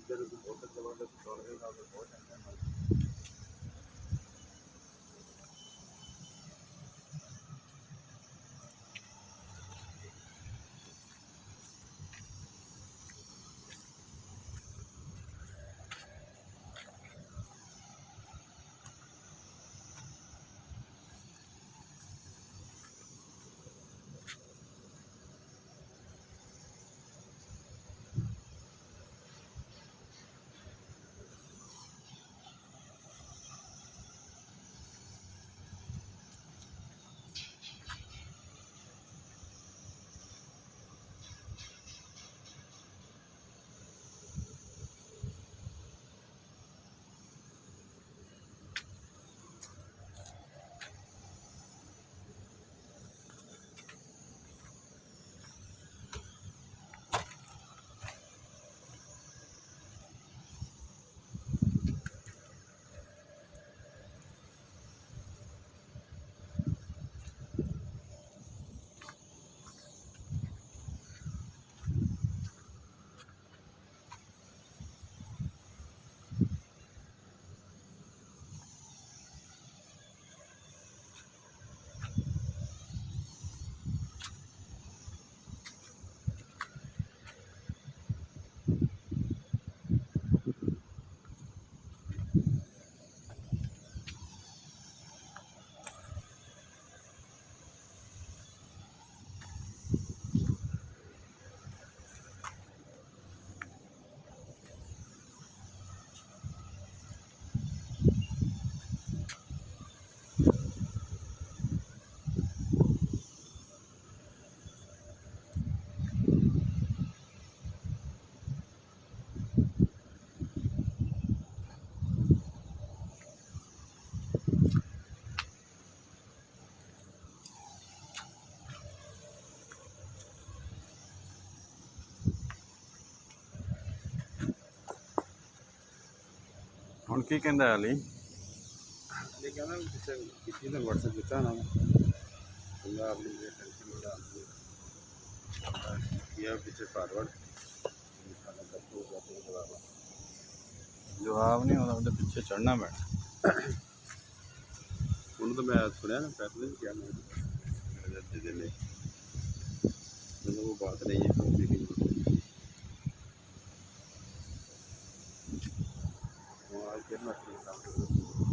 इधर बहुत जबरदस्त दौड़ रहे हैं, बहुत अच्छा है। ਹੁਣ ਕੀ ਕਹਿੰਦਾ ਅਲੀ? ये कहना किसी ने व्हाट्सएप किया ना पंजाब ने ये टेंशन में डाल दी किया पीछे फॉरवर्ड ਜਵਾਬ ਨਹੀਂ ਆਉਂਦਾ, ਉਹਦੇ ਪਿੱਛੇ ਚੜ੍ਹਨਾ ਪੈਣਾ। ਹੁਣ ਤਾਂ ਮੈਂ सुनया ना फैसले किया मैं दे ले मतलब वो बात नहीं है लेकिन वो आज फिर मैं